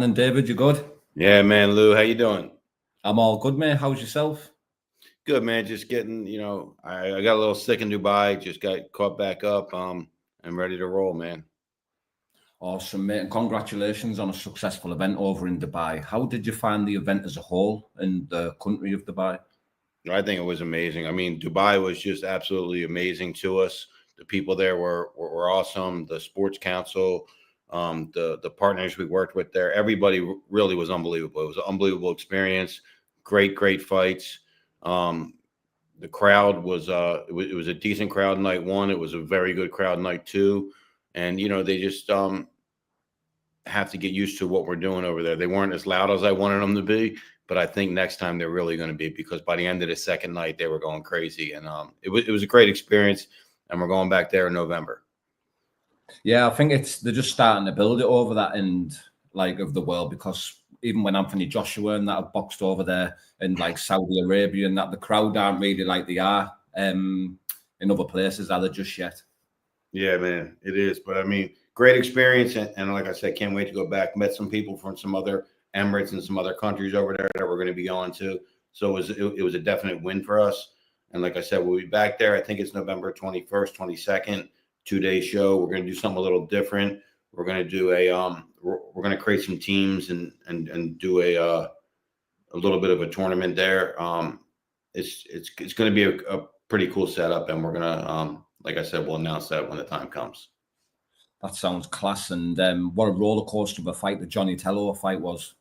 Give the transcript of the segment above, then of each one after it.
And David, you good? Yeah, man, Lou, how you doing? I'm all good, mate. How's yourself? Good, man. Just getting, I got a little sick in Dubai. Just got caught back up. I'm ready to roll, man. Awesome, mate. And congratulations on a successful event over in Dubai. How did you find the event as a whole in the country of Dubai? I think it was amazing. I mean, Dubai was just absolutely amazing to us. The people there were awesome. The sports council, the partners we worked with there, everybody really was unbelievable. It was an unbelievable experience. Great fights. The crowd was it was a decent crowd night one. It was a very good crowd night two, and they just have to get used to what we're doing over there. They weren't as loud as I wanted them to be, but I think next time they're really going to be, because by the end of the second night they were going crazy, and it was a great experience, and we're going back there in November. Yeah, I think they're just starting to build it over that end of the world, because even when Anthony Joshua and that have boxed over there in Saudi Arabia, and that the crowd aren't really like they are in other places, are they just yet? Yeah, man, it is. But I mean, great experience, and like I said, can't wait to go back. Met some people from some other Emirates and some other countries over there that we're going to be going to. So it was a definite win for us. And like I said, we'll be back there. I think it's November 21st, 22nd, 2-day show. We're going to do something a little different. We're going to do we're going to create some teams and do a little bit of a tournament there. It's going to be a pretty cool setup, and we're going to, like I said, we'll announce that when the time comes. That sounds class. And what a roller coaster of a fight the Johnny Tello fight was.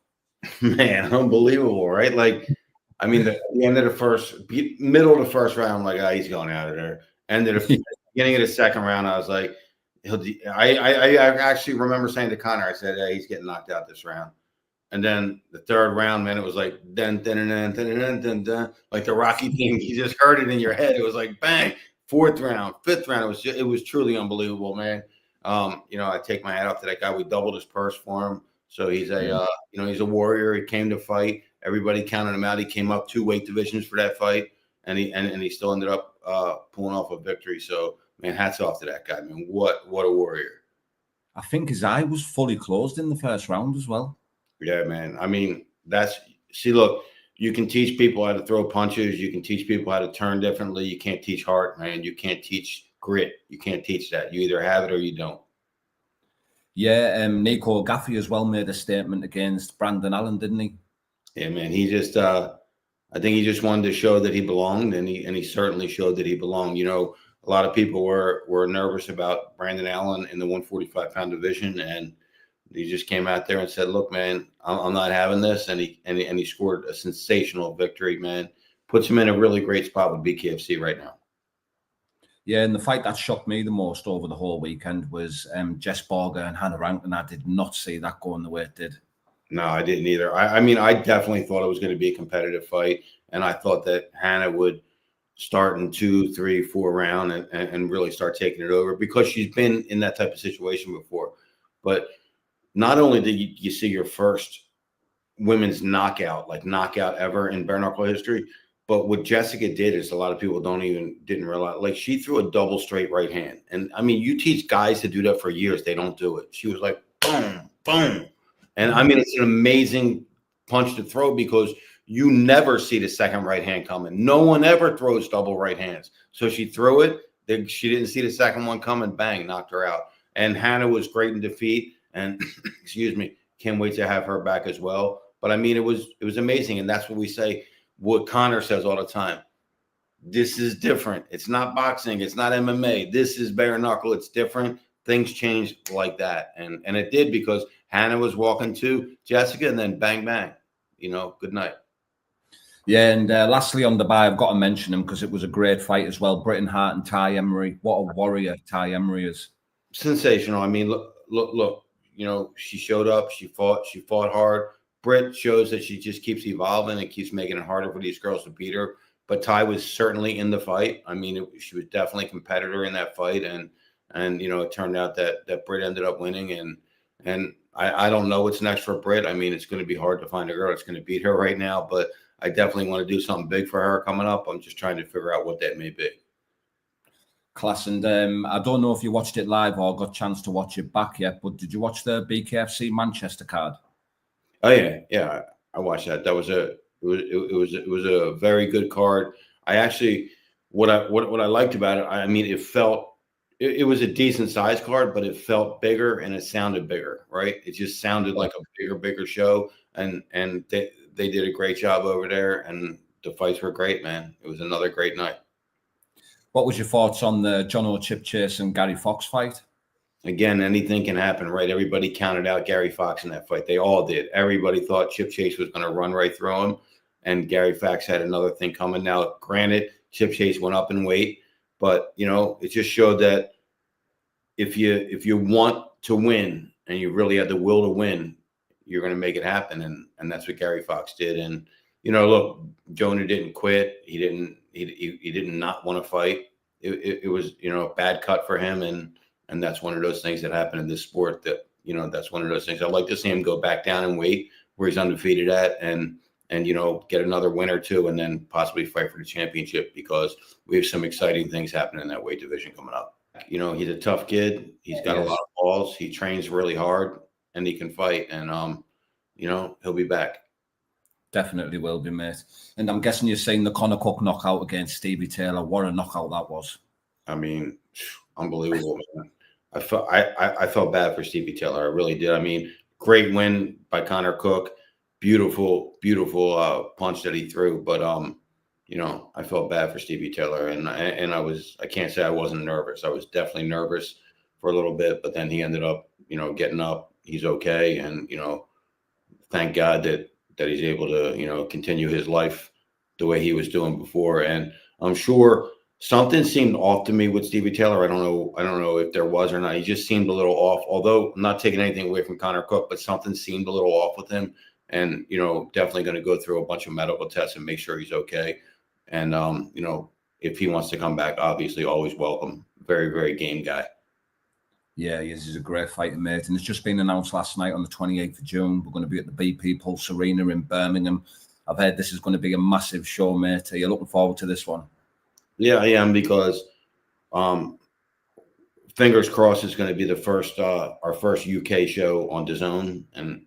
Man, unbelievable, right? I mean, the end of the middle of the first round, I'm like, he's going out of there. End of the beginning of the second round, I was like, I actually remember saying to Connor, I said, hey, he's getting knocked out this round. And then the third round, man, it was like like the Rocky theme. You just heard it in your head. It was like bang. Fourth round, fifth round. It was truly unbelievable, man. I take my hat off to that guy. We doubled his purse for him. So he's he's a warrior. He came to fight. Everybody counted him out. He came up 2 weight divisions for that fight, and he still ended up pulling off a victory. So, man, hats off to that guy, man. What a warrior. I think his eye was fully closed in the first round as well. Yeah, man. I mean, look, you can teach people how to throw punches. You can teach people how to turn differently. You can't teach heart, man. You can't teach grit. You can't teach that. You either have it or you don't. Yeah, Nico Gaffey as well made a statement against Brandon Allen, didn't he? Yeah, man. He just, I think he just wanted to show that he belonged, and he certainly showed that he belonged. A lot of people were nervous about Brandon Allen in the 145-pound division, and he just came out there and said, look, man, I'm not having this. And he scored a sensational victory, man. Puts him in a really great spot with BKFC right now. Yeah, and the fight that shocked me the most over the whole weekend was Jess Barger and Hannah Rankin. I did not see that going the way it did. No, I didn't either. I mean, I definitely thought it was going to be a competitive fight. And I thought that Hannah would start in 2, 3, 4 round and really start taking it over, because she's been in that type of situation before. But not only did you see your first women's knockout ever in bare knuckle history, but what Jessica did is a lot of people didn't realize, she threw a double straight right hand. And I mean, you teach guys to do that for years. They don't do it. She was like, boom, boom. And I mean, it's an amazing punch to throw, because you never see the second right hand coming. No one ever throws double right hands. So she threw it. She didn't see the second one coming. Bang, knocked her out. And Hannah was great in defeat. And excuse me, can't wait to have her back as well. But I mean, it was amazing. And that's what we say, what Connor says all the time. This is different. It's not boxing. It's not MMA. This is bare knuckle. It's different. Things change like that. And it did, because Hannah was walking to Jessica, and then bang, bang, good night. Yeah, and lastly on Dubai, I've got to mention him because it was a great fight as well. Britton Hart and Ty Emery. What a warrior Ty Emery is. Sensational. I mean, look. She showed up. She fought hard. Britt shows that she just keeps evolving and keeps making it harder for these girls to beat her. But Ty was certainly in the fight. I mean, she was definitely a competitor in that fight, and it turned out that Britt ended up winning. And I don't know what's next for Britt. I mean, it's going to be hard to find a girl that's going to beat her right now, but I definitely want to do something big for her coming up. I'm just trying to figure out what that may be. Class. And I don't know if you watched it live or got a chance to watch it back yet, but did you watch the BKFC Manchester card? Oh yeah, yeah. I watched that. That was it was a very good card. I actually what I liked about it. I mean, it was a decent size card, but it felt bigger and it sounded bigger. Right? It just sounded like a bigger show, and they did a great job over there, and the fights were great, man. It was another great night. What was your thoughts on the John O. Chip Chase and Gary Fox fight? Again, anything can happen, right? Everybody counted out Gary Fox in that fight. They all did. Everybody thought Chip Chase was going to run right through him, and Gary Fox had another thing coming. Now, granted, Chip Chase went up in weight, but it just showed that if you want to win and you really had the will to win, you're going to make it happen, and that's what Gary Fox did. And look, Jonah didn't quit. He did not want to fight. It was a bad cut for him, and that's one of those things that happen in this sport that, that's one of those things. I'd like to see him go back down and weight where he's undefeated at and get another win or two and then possibly fight for the championship, because we have some exciting things happening in that weight division coming up. He's a tough kid. He's got a lot of balls. He trains really hard and he can fight, and, he'll be back. Definitely will be, mate. And I'm guessing you've seen the Conor Cook knockout against Stevie Taylor. What a knockout that was. I mean, unbelievable, man. I felt bad for Stevie Taylor. I really did. I mean, great win by Conor Cook. Beautiful punch that he threw. But I felt bad for Stevie Taylor, and I can't say I wasn't nervous. I was definitely nervous for a little bit, but then he ended up, getting up. He's okay, and thank God that he's able to continue his life the way he was doing before. And I'm sure something seemed off to me with Stevie Taylor. I don't know if there was or not. He just seemed a little off, although I'm not taking anything away from Conor Cook, but something seemed a little off with him. And, definitely going to go through a bunch of medical tests and make sure he's okay. And, if he wants to come back, obviously always welcome. Very, very game guy. Yeah, he is. He's a great fighting, mate. And it's just been announced last night on the 28th of June. We're going to be at the BP Pulse Arena in Birmingham. I've heard this is going to be a massive show, mate. Are you looking forward to this one? Yeah, I am, because fingers crossed it's going to be the first our first UK show on DAZN, and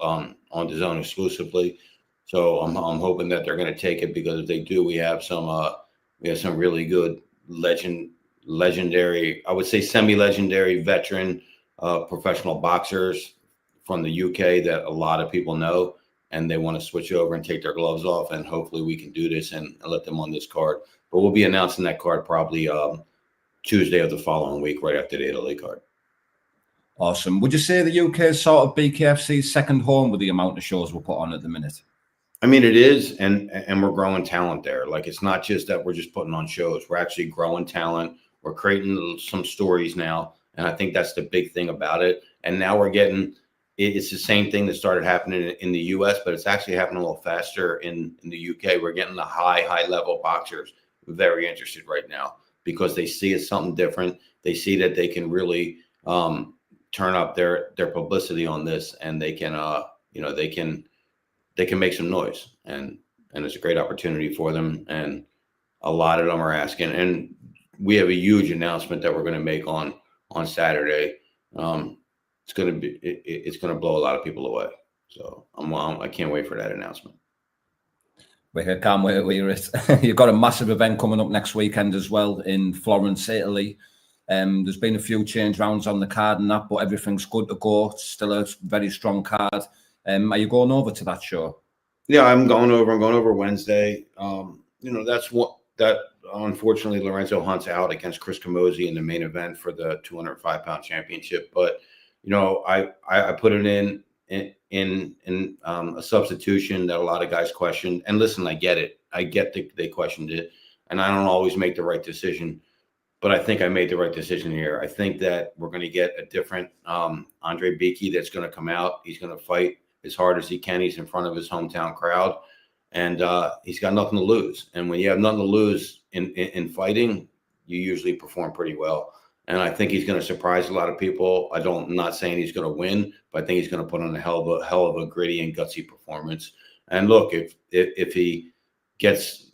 on DAZN exclusively. So I'm hoping that they're going to take it, because if they do, we have some really good legendary, I would say semi-legendary veteran professional boxers from the UK that a lot of people know, and they want to switch over and take their gloves off, and hopefully we can do this and let them on this card. But we'll be announcing that card probably Tuesday of the following week, right after the Italy card. Awesome. Would you say the UK is sort of BKFC's second home with the amount of shows we're put on at the minute? I mean, it is, and we're growing talent there. Like, it's not just that we're just putting on shows. We're actually growing talent. We're creating some stories now, and I think that's the big thing about it. And now we're getting it's the same thing that started happening in the US, but it's actually happening a little faster in the UK. We're getting the high level boxers very interested right now, because they see it's something different. They see that they can really turn up their publicity on this, and they can they can make some noise, and it's a great opportunity for them. And a lot of them are asking, and we have a huge announcement that we're going to make on Saturday. It's going to blow a lot of people away. So I can't wait for that announcement. We can't wait to hear it. You've got a massive event coming up next weekend as well in Florence, Italy. There's been a few change rounds on the card and that, but everything's good to go. It's still a very strong card. Are you going over to that show? Yeah, I'm going over Wednesday. That's what that unfortunately Lorenzo Hunt's out against Chris Camozzi in the main event for the 205-pound championship. But I put it in a substitution that a lot of guys questioned. And listen, I get it. I get that they questioned it, and I don't always make the right decision. But I think I made the right decision here. I think that we're going to get a different Andre Beaky that's going to come out. He's going to fight as hard as he can. He's in front of his hometown crowd, and he's got nothing to lose. And when you have nothing to lose in fighting, you usually perform pretty well. And I think he's going to surprise a lot of people. I'm not saying he's going to win, but I think he's going to put on a hell of a gritty and gutsy performance. And look, if he gets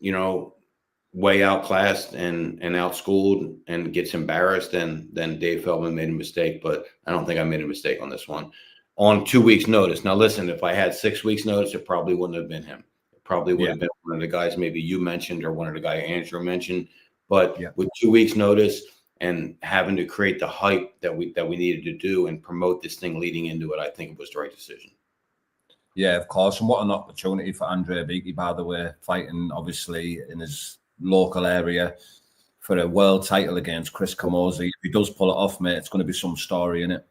way outclassed and outschooled and gets embarrassed, then Dave Feldman made a mistake. But I don't think I made a mistake on this one. on 2 weeks' notice. Now, listen, if I had 6 weeks' notice, it probably wouldn't have been him. It probably would have been one of the guys maybe you mentioned or one of the guy Andrew mentioned. But with 2 weeks' notice and having to create the hype that we needed to do and promote this thing leading into it, I think it was the right decision. Yeah, of course. And what an opportunity for Andre Biki, by the way, fighting obviously in his local area for a world title against Chris Camozzi. If he does pull it off, mate, it's going to be some story in it.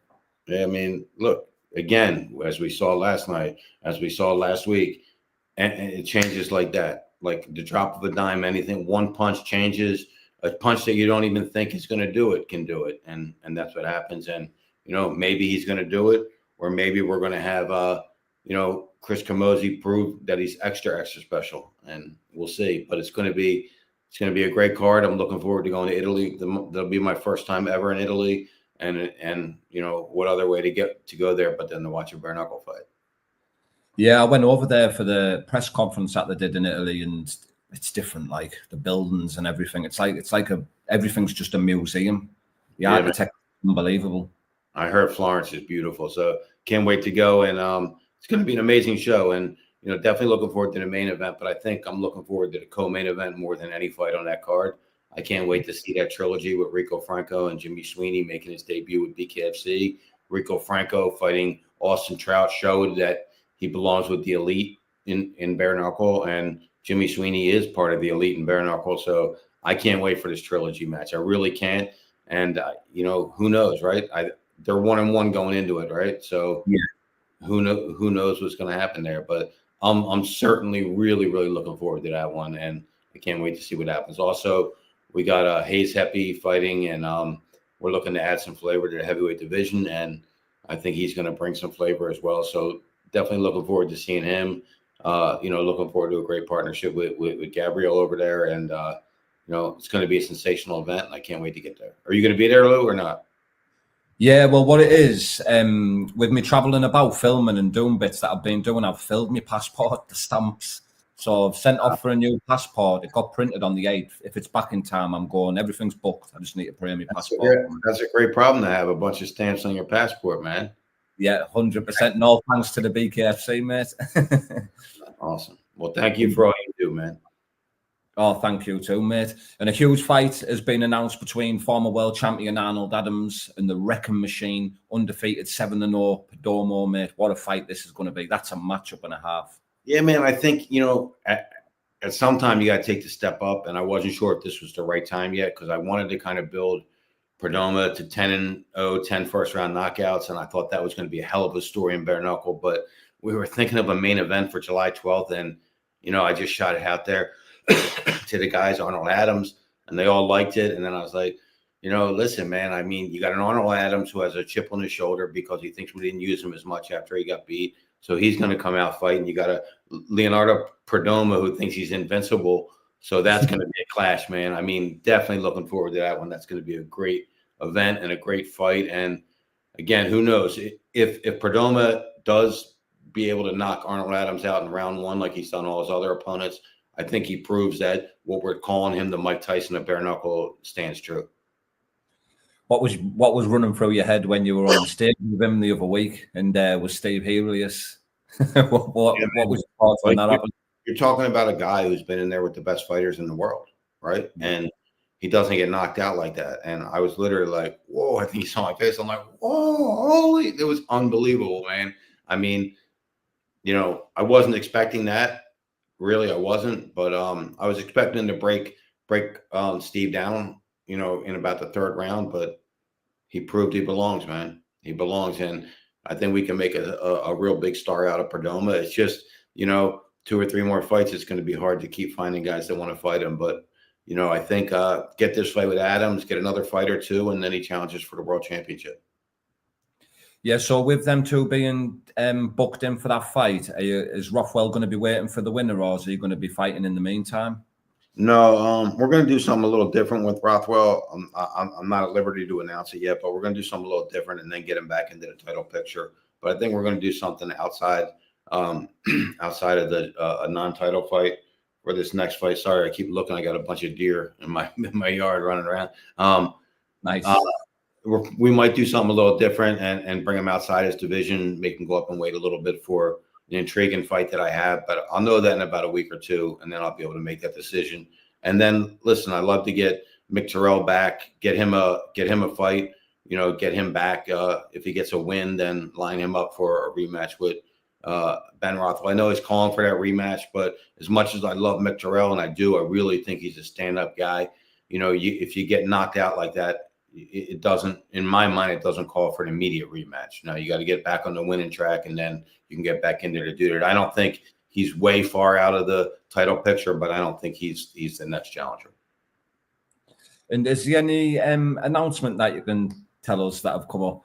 Yeah, I mean, look, again, as we saw last night, as we saw last week, and it changes like that. Like the drop of a dime, anything, one punch changes. A punch that you don't even think is going to do it can do it. And that's what happens. And, maybe he's going to do it, or maybe we're going to have, Chris Camozzi prove that he's extra special, and we'll see. But it's going to be a great card. I'm looking forward to going to Italy. That'll be my first time ever in Italy. And what other way to go there but then to watch a bare knuckle fight. Yeah, I went over there for the press conference that they did in Italy, and it's different, like the buildings and everything. It's like everything's just a museum. The architecture is unbelievable. I heard Florence is beautiful, so can't wait to go. And it's going to be an amazing show. And definitely looking forward to the main event. But I think I'm looking forward to the co-main event more than any fight on that card. I can't wait to see that trilogy with Rico Franco and Jimmy Sweeney making his debut with BKFC. Rico Franco fighting Austin Trout showed that he belongs with the elite in bare knuckle, and Jimmy Sweeney is part of the elite in bare knuckle. So I can't wait for this trilogy match. I really can't. And who knows, right? They're 1-1 going into it, right? So who knows what's going to happen there? But I'm certainly really, really looking forward to that one, and I can't wait to see what happens. Also, we got Hayes Heppy fighting, and we're looking to add some flavor to the heavyweight division, and I think he's going to bring some flavor as well. So definitely looking forward to seeing him. Looking forward to a great partnership with Gabriel over there, and it's going to be a sensational event, and I can't wait to get there. Are you going to be there, Lou, or not? Yeah, well, what it is, with me traveling about filming and doing bits that I've been doing, I've filled my passport, the stamps. So I've sent off for a new passport. It got printed on the 8th. If it's back in time, I'm going. Everything's booked. I just need to print my passport. That's a great problem to have, a bunch of stamps on your passport, man. Yeah, 100%. No thanks to the BKFC, mate. Awesome. Well, thank you for all you do, man. Oh, thank you too, mate. And a huge fight has been announced between former world champion Arnold Adams and the Wrecking Machine, undefeated 7-0 Perdomo, mate. What a fight this is going to be. That's a matchup and a half. Yeah, man, I think, at some time you got to take the step up, and I wasn't sure if this was the right time yet because I wanted to kind of build Perdomo to 10-0, 10 first-round knockouts, and I thought that was going to be a hell of a story in bare knuckle, but we were thinking of a main event for July 12th, and, I just shot it out there to the guys, Arnold Adams, and they all liked it, and then I was like, listen, man, I mean, you got an Arnold Adams who has a chip on his shoulder because he thinks we didn't use him as much after he got beat. So he's going to come out fighting. You got a Leonardo Perdomo who thinks he's invincible. So that's going to be a clash, man. I mean, definitely looking forward to that one. That's going to be a great event and a great fight. And again, who knows if Perdomo does be able to knock Arnold Adams out in round 1 like he's done all his other opponents, I think he proves that what we're calling him the Mike Tyson of bare knuckle stands true. What was running through your head when you were on stage with him the other week and was Steve Helios? what was your thoughts when that happened? You're talking about a guy who's been in there with the best fighters in the world, right? And he doesn't get knocked out like that. And I was literally like, whoa, I think he saw my face. I'm like, whoa, holy, it was unbelievable, man. I mean, I wasn't expecting that. Really, I wasn't, but I was expecting to break Steve down, in about the 3rd round, but he proved he belongs, man. He belongs, and I think we can make a real big star out of Perdomo. It's just, 2 or 3 more fights. It's going to be hard to keep finding guys that want to fight him, but I think get this fight with Adams, get another fight or 2, and then he challenges for the world championship. Yeah, so with them two being booked in for that fight, is Rothwell going to be waiting for the winner, or is he going to be fighting in the meantime? No, we're going to do something a little different with Rothwell. I'm not at liberty to announce it yet, but we're going to do something a little different and then get him back into the title picture. But I think we're going to do something outside of the a non-title fight for this next fight. Sorry, I keep looking. I got a bunch of deer in my yard running around. Nice. we might do something a little different and bring him outside his division, make him go up and wait a little bit for an intriguing fight that I have. But I'll know that in about a week or two, and then I'll be able to make that decision. And then, listen, I'd love to get Mick Terrell back, get him a fight, get him back. If he gets a win, then line him up for a rematch with Ben Rothwell. I know he's calling for that rematch, but as much as I love Mick Terrell, and I do, I really think he's a stand-up guy. If you get knocked out like that, it doesn't, in my mind, it doesn't call for an immediate rematch. Now you got to get back on the winning track, and then you can get back in there to do it. I don't think he's way far out of the title picture, but I don't think he's the next challenger. And is there any announcement that you can tell us that have come up?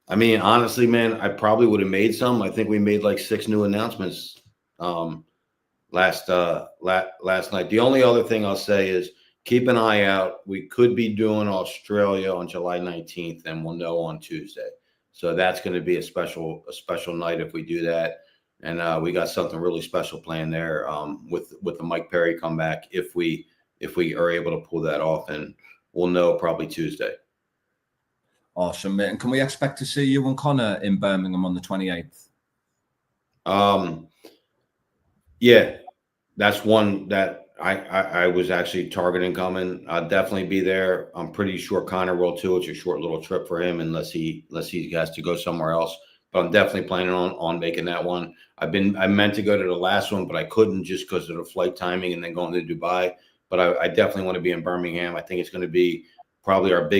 I mean, honestly, man, I probably would have made some. I think we made like 6 new announcements last night. The only other thing I'll say is keep an eye out. We could be doing Australia on July 19th, and we'll know on Tuesday. So that's going to be a special night if we do that. And we got something really special planned there with the Mike Perry comeback if we are able to pull that off, and we'll know probably Tuesday. Awesome, mate. And can we expect to see you and Connor in Birmingham on the 28th? Yeah, that's one that I was actually targeting coming. I'll definitely be there. I'm pretty sure Connor will too. It's a short little trip for him unless he has to go somewhere else. But I'm definitely planning on making that one. I meant to go to the last one, but I couldn't just because of the flight timing and then going to Dubai. But I definitely want to be in Birmingham. I think it's going to be probably our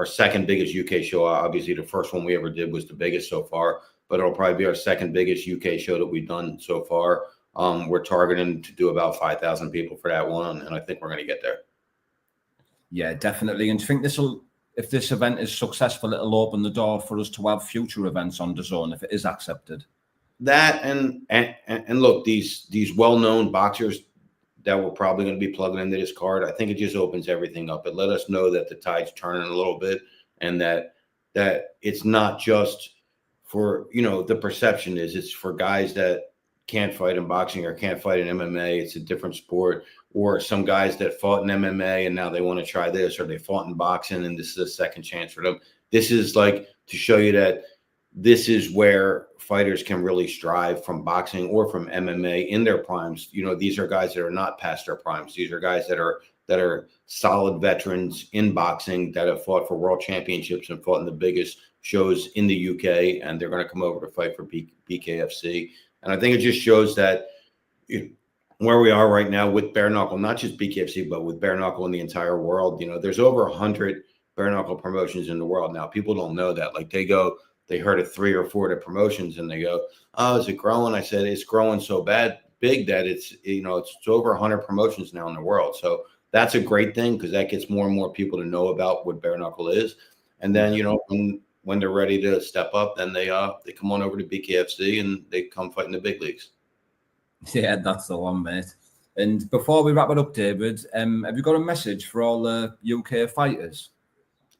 second biggest UK show. Obviously, the first one we ever did was the biggest so far, but it'll probably be our second biggest UK show that we've done so far. We're targeting to do about 5,000 people for that one, and I think we're going to get there. Yeah, definitely. And do you think if this event is successful, it'll open the door for us to have future events on DAZN if it is accepted? That and look, these well-known boxers that we're probably going to be plugging into this card, I think it just opens everything up. It let us know that the tide's turning a little bit, and that it's not just for, the perception is it's for guys that can't fight in boxing or can't fight in MMA. It's a different sport. Or some guys that fought in MMA and now they want to try this, or they fought in boxing and this is a second chance for them. This is like to show you that this is where fighters can really strive from boxing or from MMA in their primes. These are guys that are not past their primes. These are guys that are solid veterans in boxing that have fought for world championships and fought in the biggest shows in the UK, and they're going to come over to fight for BKFC. And I think it just shows that where we are right now with bare knuckle, not just BKFC, but with bare knuckle in the entire world. There's over 100 bare knuckle promotions in the world now. People don't know that. Like they heard of 3 or 4 of the promotions and they go, "Oh, is it growing?" I said, it's growing so big that it's over 100 promotions now in the world. So that's a great thing because that gets more and more people to know about what bare knuckle is. And then, when they're ready to step up, then they come on over to BKFC and they come fight in the big leagues. Yeah, that's the one, mate. And before we wrap it up, David, have you got a message for all the UK fighters?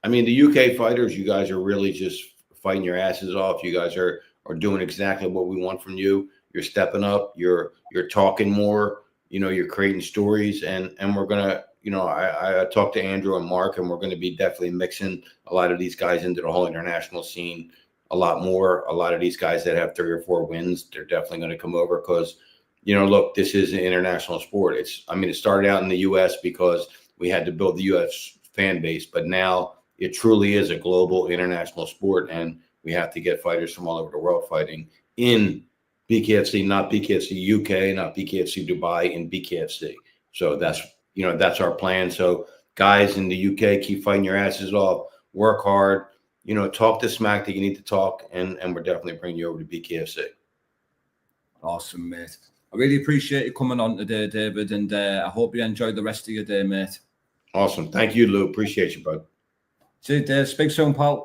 I mean, the UK fighters, you guys are really just fighting your asses off. You guys are doing exactly what we want from you. You're stepping up. You're talking more. You're creating stories, and we're gonna. I talked to Andrew and Mark, and we're going to be definitely mixing a lot of these guys into the whole international scene a lot more. A lot of these guys that have 3 or 4 wins, they're definitely going to come over because, look, this is an international sport. It started out in the U.S. because we had to build the U.S. fan base, but now it truly is a global international sport, and we have to get fighters from all over the world fighting in BKFC, not BKFC UK, not BKFC Dubai, in BKFC. So that's our plan. So guys in the UK, keep fighting your asses off, work hard, talk the smack that you need to talk, and we're definitely bringing you over to BKFC. Awesome, mate. I really appreciate you coming on today, David, and I hope you enjoy the rest of your day, mate. Awesome. Thank you, Lou. Appreciate you, bud. See you, Dave. Speak soon, pal.